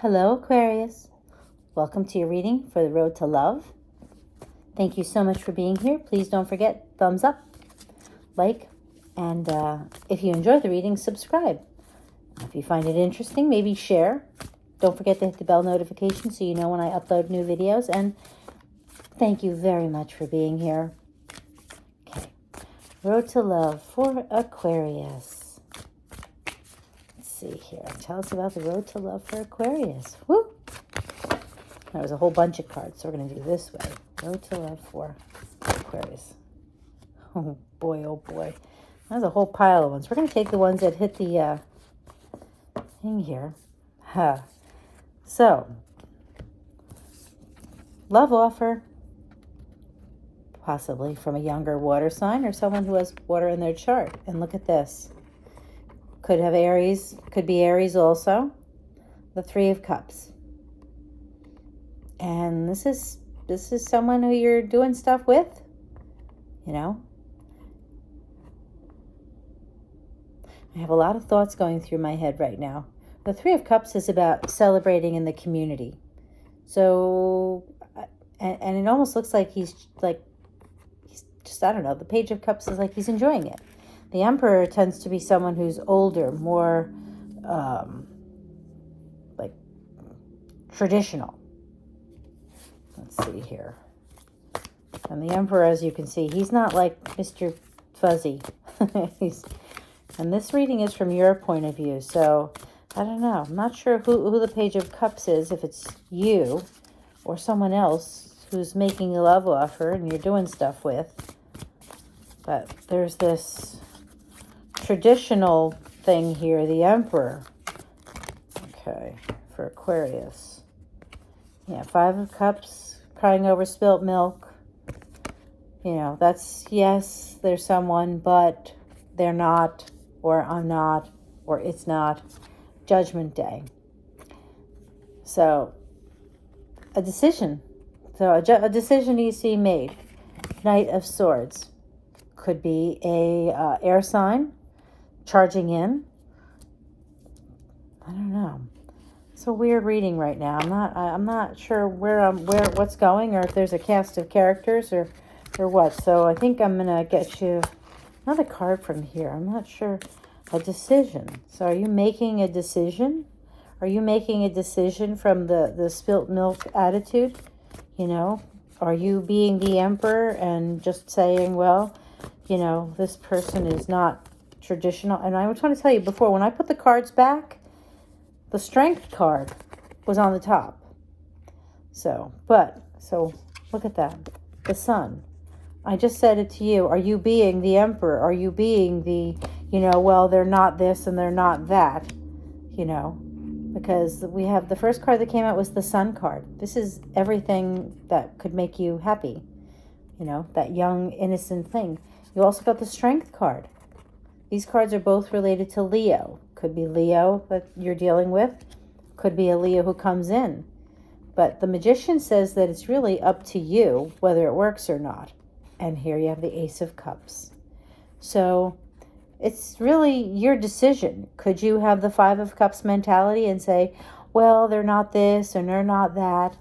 Hello, Aquarius. Welcome to your reading for the Road to Love. Thank you so much for being here. Please don't forget, thumbs up, like, and if you enjoy the reading, subscribe. If you find it interesting, maybe share. Don't forget to hit the bell notification so you know when I upload new videos. And thank you very much for being here. Okay, Road to Love for Aquarius. Let's see here. Tell us about the Road to Love for Aquarius. Woo! There was a whole bunch of cards, so we're going to do this way. Road to Love for Aquarius. Oh boy, oh boy. There's a whole pile of ones. We're going to take the ones that hit the thing here. So, love offer, possibly from a younger water sign or someone who has water in their chart. And look at this. Could have Aries, could be Aries also. The Three of Cups. And this is someone who you're doing stuff with, you know. I have a lot of thoughts going through my head right now. The Three of Cups is about celebrating in the community. So, and it almost looks like he's just, I don't know, the Page of Cups is like he's enjoying it. The Emperor tends to be someone who's older, more like traditional. Let's see here. And the Emperor, as you can see, he's not like Mr. Fuzzy. And this reading is from your point of view. So, I don't know. I'm not sure who the Page of Cups is, if it's you or someone else who's making a love offer and you're doing stuff with. But there's this traditional thing here, the Emperor. Okay, for Aquarius. Yeah, Five of Cups, crying over spilt milk. You know, that's, yes, there's someone, but they're not, or I'm not, or it's not. Judgment Day. So, a decision. So, a decision needs to be made. Knight of Swords. Could be a air sign charging in. I don't know. It's a weird reading right now. I'm not sure what's going, or if there's a cast of characters or what. So I think I'm gonna get you another card from here. I'm not sure. A decision. So are you making a decision? Are you making a decision from the spilt milk attitude? You know, are you being the Emperor and just saying, well, you know, this person is not traditional? And I was trying to tell you before, when I put the cards back, the Strength card was on the top. So look at that. The Sun. I just said it to you. Are you being the Emperor? Are you being the, you know, well, they're not this and they're not that, you know, because we have the first card that came out was the Sun card. This is everything that could make you happy, you know, that young, innocent thing. You also got the Strength card. These cards are both related to Leo. Could be Leo that you're dealing with. Could be a Leo who comes in. But the Magician says that it's really up to you whether it works or not. And here you have the Ace of Cups. So it's really your decision. Could you have the Five of Cups mentality and say, well, they're not this and they're not that?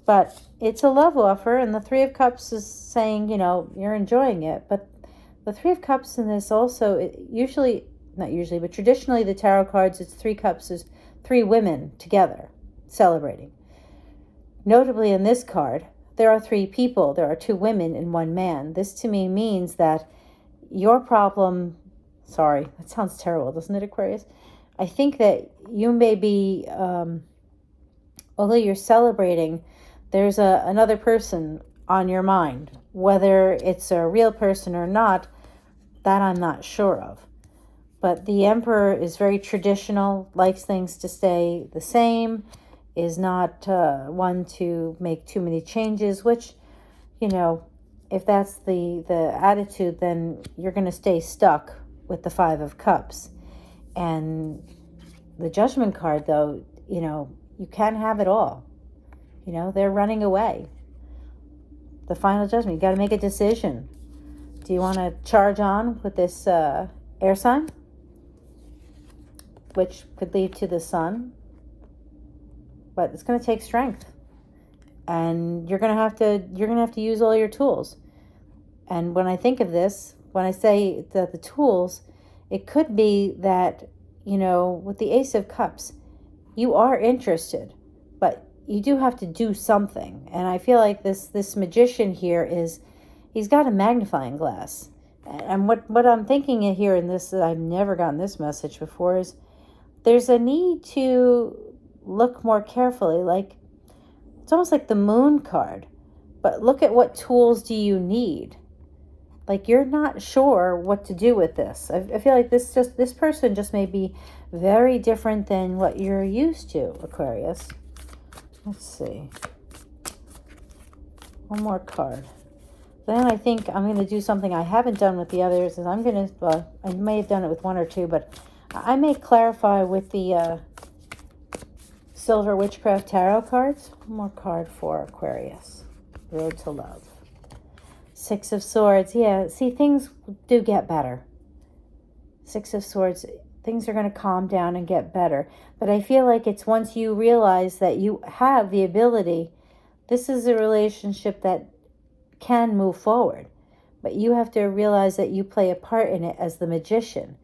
But it's a love offer, and the Three of Cups is saying, you know, you're enjoying it. But the Three of Cups in this also, not usually, but traditionally the tarot cards, it's Three Cups is three women together celebrating. Notably in this card, there are three people. There are two women and one man. This to me means that your problem, sorry, that sounds terrible, doesn't it, Aquarius? I think that you may be, although you're celebrating, there's another person on your mind. Whether it's a real person or not, that I'm not sure of. But the Emperor is very traditional, likes things to stay the same, is not one to make too many changes, which, you know, if that's the attitude, then you're going to stay stuck with the Five of Cups. And the Judgment card, though, you know, you can't have it all. You know, they're running away. The Final Judgment, you got to make a decision. Do you want to charge on with this air sign, which could lead to the Sun? but it's going to take strength. And you're going to have to use all your tools. And when I think of this, when I say that the tools, it could be that, with the Ace of Cups, you are interested, but you do have to do something. And I feel like this magician here he's got a magnifying glass. And what I'm thinking here in this, I've never gotten this message before, is there's a need to look more carefully. Like, it's almost like the Moon card, but look at what tools do you need. Like, you're not sure what to do with this. I feel like this person just may be very different than what you're used to, Aquarius. Let's see. One more card. Then I think I'm going to do something I haven't done with the others. Is I may have done it with one or two, but I may clarify with the Silver Witchcraft Tarot cards. One more card for Aquarius. Road to Love. Six of Swords. Yeah, see, things do get better. Six of Swords. Things are going to calm down and get better. But I feel like it's once you realize that you have the ability, this is a relationship that can move forward. But you have to realize that you play a part in it as the magician.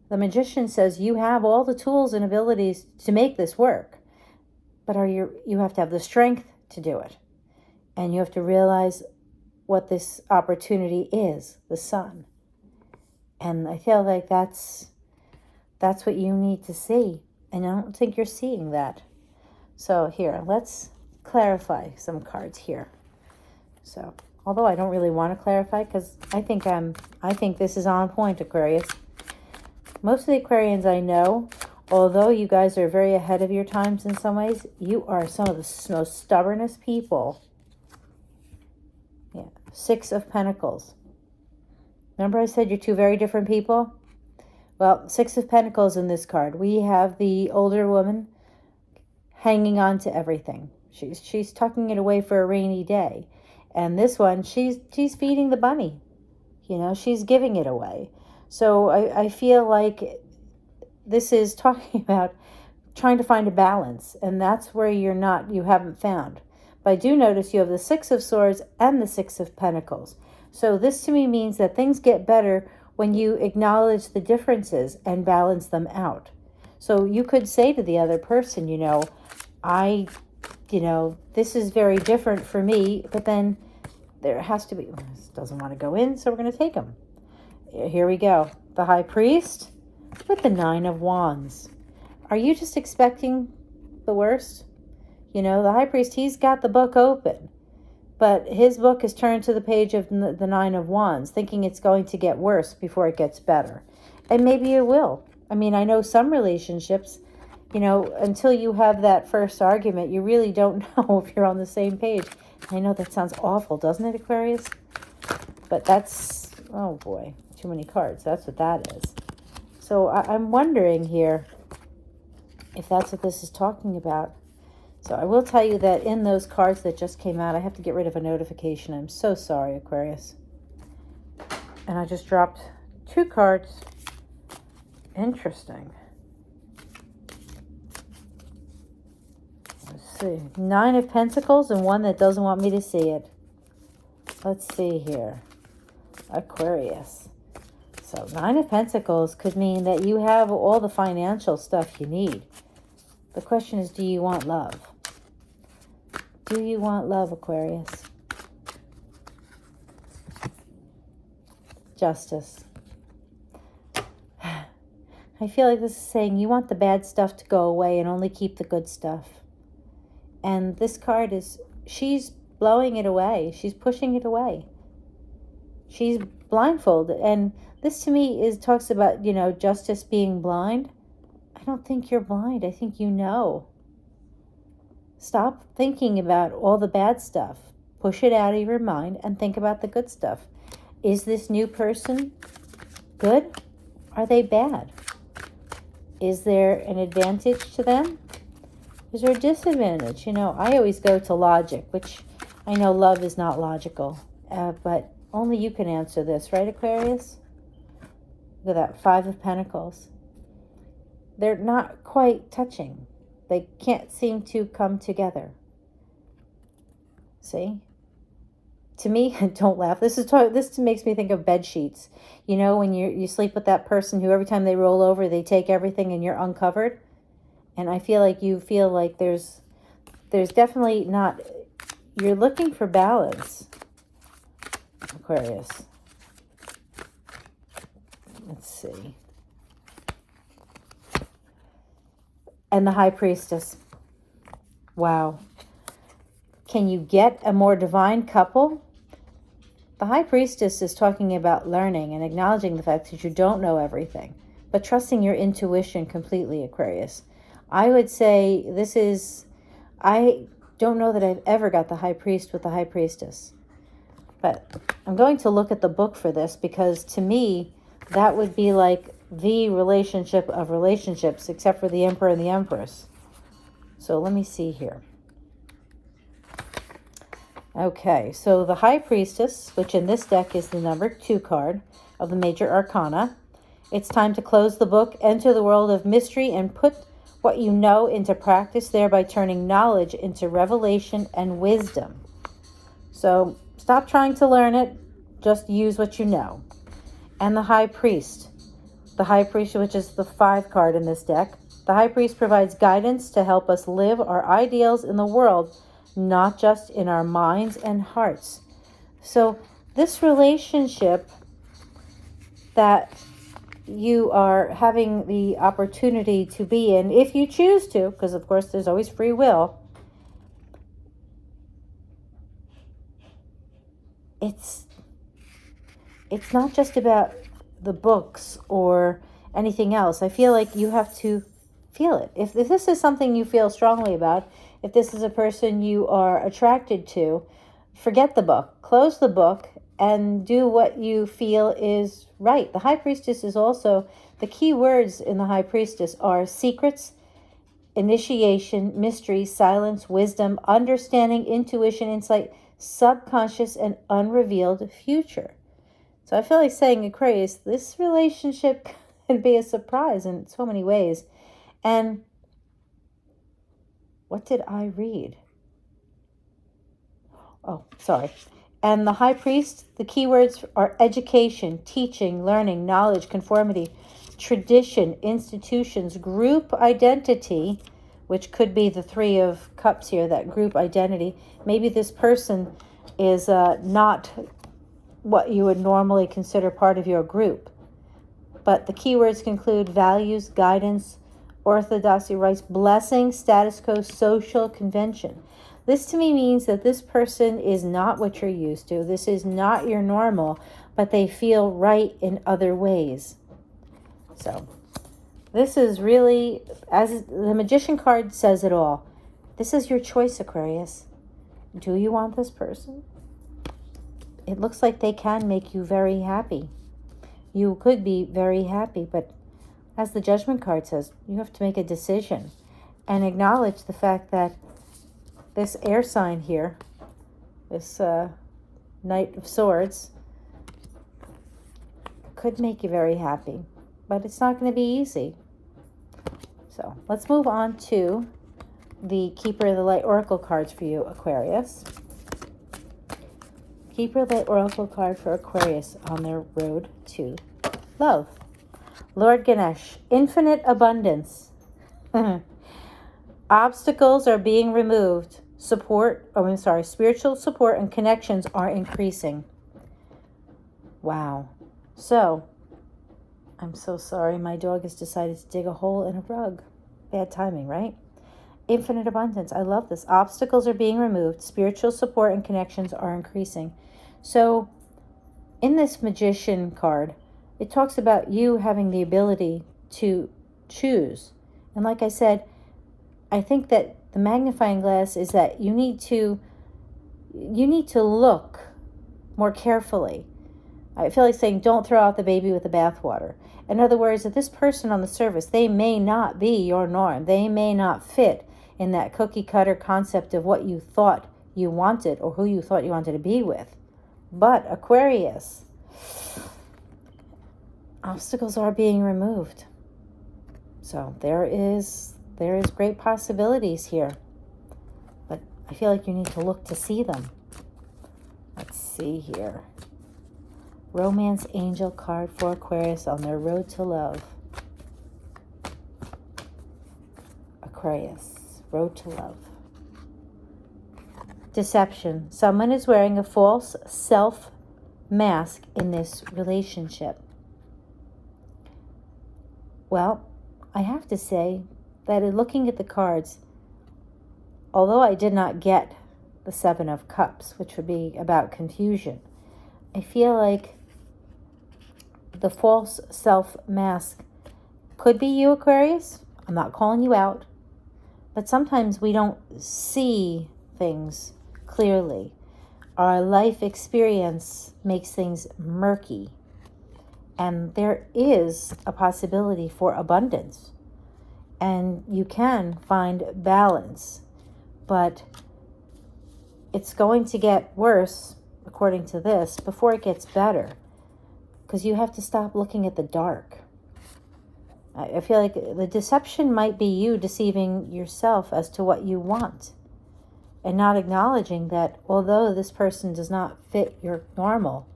The magician says you have all the tools and abilities to make this work. But you have to have the strength to do it. And you have to realize what this opportunity is, the sun. And I feel like that's what you need to see. And I don't think you're seeing that. So here, let's clarify some cards here. So, although I don't really want to clarify, because I think this is on point, Aquarius. Most of the Aquarians I know, although you guys are very ahead of your times in some ways, you are some of the most stubbornest people. Yeah, Six of Pentacles. Remember I said you're two very different people? Well, Six of Pentacles in this card. We have the older woman hanging on to everything. She's tucking it away for a rainy day. And this one, she's feeding the bunny. She's giving it away. So I feel like this is talking about trying to find a balance. And that's where you haven't found. But I do notice you have the Six of Swords and the Six of Pentacles. So this to me means that things get better when you acknowledge the differences and balance them out. So you could say to the other person, this is very different for me, but then there has to be, this doesn't want to go in, so we're going to take them. Here we go. The High Priest with the Nine of Wands. Are you just expecting the worst? The High Priest, he's got the book open, but his book is turned to the page of the Nine of Wands, thinking it's going to get worse before it gets better. And maybe it will. I mean, I know some relationships, until you have that first argument, you really don't know if you're on the same page. I know that sounds awful, doesn't it, Aquarius? But that's, oh boy, too many cards. That's what that is. So I'm wondering here if that's what this is talking about. So I will tell you that in those cards that just came out, I have to get rid of a notification. I'm so sorry, Aquarius. And I just dropped two cards. Interesting. Let's see. Nine of Pentacles and one that doesn't want me to see it. Let's see here. Aquarius. So Nine of Pentacles could mean that you have all the financial stuff you need. The question is, do you want love? Do you want love, Aquarius? Justice. I feel like this is saying you want the bad stuff to go away and only keep the good stuff. And this card is, she's blowing it away. She's pushing it away. She's blindfolded. And this to me talks about, justice being blind. I don't think you're blind. I think you know. Stop thinking about all the bad stuff. Push it out of your mind and think about the good stuff. Is this new person good? Are they bad? Is there an advantage to them? Is there a disadvantage? I always go to logic, which I know love is not logical. But only you can answer this, right, Aquarius? Look at that, Five of Pentacles. They're not quite touching. They can't seem to come together. See? To me, don't laugh. This makes me think of bed sheets. You know, when you sleep with that person who every time they roll over, they take everything and you're uncovered. And I feel like you feel like there's definitely not, you're looking for balance, Aquarius. Let's see. And the High Priestess. Wow. Can you get a more divine couple? The High Priestess is talking about learning and acknowledging the fact that you don't know everything, but trusting your intuition completely, Aquarius. I would say I don't know that I've ever got the High Priest with the High Priestess. But I'm going to look at the book for this because to me, that would be like the relationship of relationships, except for the Emperor and the Empress. So let me see here. Okay, so the High Priestess, which in this deck is the number 2 card of the Major Arcana. It's time to close the book, enter the world of mystery, and put what you know into practice, thereby turning knowledge into revelation and wisdom. So stop trying to learn it, just use what you know. And the High Priest. The High Priest, which is the 5 card in this deck. The High Priest provides guidance to help us live our ideals in the world, not just in our minds and hearts. So this relationship that you are having the opportunity to be in, if you choose to, because of course there's always free will, it's not just about the books or anything else. I feel like you have to feel it. If this is something you feel strongly about, if this is a person you are attracted to, forget the book, close the book, and do what you feel is right. The High Priestess is also, the key words in the High Priestess are secrets, initiation, mystery, silence, wisdom, understanding, intuition, insight, subconscious, and unrevealed future. So I feel like saying, Aquarius, this relationship can be a surprise in so many ways. And what did I read? Oh, sorry. And the High Priest, the keywords are education, teaching, learning, knowledge, conformity, tradition, institutions, group identity, which could be the 3 of Cups here, that group identity. Maybe this person is not what you would normally consider part of your group. But the keywords include values, guidance, orthodoxy, rights, blessing, status quo, social convention. This to me means that this person is not what you're used to. This is not your normal, but they feel right in other ways. So this is really, as the Magician card says it all, this is your choice, Aquarius. Do you want this person? It looks like they can make you very happy. You could be very happy, but as the Judgment card says, you have to make a decision and acknowledge the fact that this air sign here, this Knight of Swords, could make you very happy, but it's not going to be easy. So let's move on to the Keeper of the Light Oracle cards for you, Aquarius. Keeper of the Light Oracle card for Aquarius on their road to love. Lord Ganesh, infinite abundance. Obstacles are being removed. Spiritual support and connections are increasing. Wow. So, I'm so sorry. My dog has decided to dig a hole in a rug. Bad timing, right? Infinite abundance. I love this. Obstacles are being removed. Spiritual support and connections are increasing. So, in this Magician card, it talks about you having the ability to choose. And like I said, I think that the magnifying glass is that you need to look more carefully. I feel like saying, don't throw out the baby with the bathwater. In other words, that this person on the surface, they may not be your norm. They may not fit in that cookie cutter concept of what you thought you wanted or who you thought you wanted to be with. But Aquarius, obstacles are being removed. So there is there is great possibilities here. But I feel like you need to look to see them. Let's see here. Romance angel card for Aquarius on their road to love. Aquarius, road to love. Deception. Someone is wearing a false self mask in this relationship. Well, I have to say that in looking at the cards, although I did not get the Seven of Cups, which would be about confusion, I feel like the false self mask could be you, Aquarius. I'm not calling you out, but sometimes we don't see things clearly. Our life experience makes things murky. And there is a possibility for abundance. And you can find balance. But it's going to get worse, according to this, before it gets better. Because you have to stop looking at the dark. I feel like the deception might be you deceiving yourself as to what you want. And not acknowledging that although this person does not fit your normal,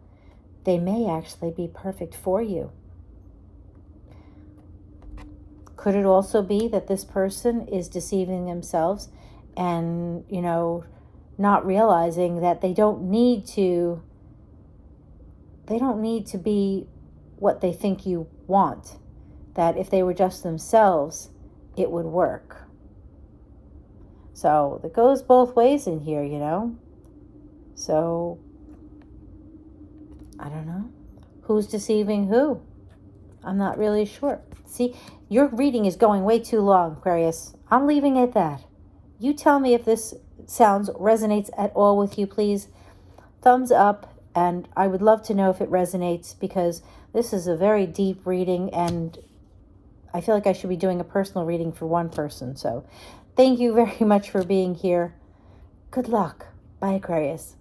they may actually be perfect for you. Could it also be that this person is deceiving themselves and, not realizing that they don't need to be what they think you want, that if they were just themselves, it would work. So it goes both ways in here, So, I don't know. Who's deceiving who? I'm not really sure. See, your reading is going way too long, Aquarius. I'm leaving it at that. You tell me if this resonates at all with you, please. Thumbs up, and I would love to know if it resonates, because this is a very deep reading, and I feel like I should be doing a personal reading for one person. So thank you very much for being here. Good luck. Bye, Aquarius.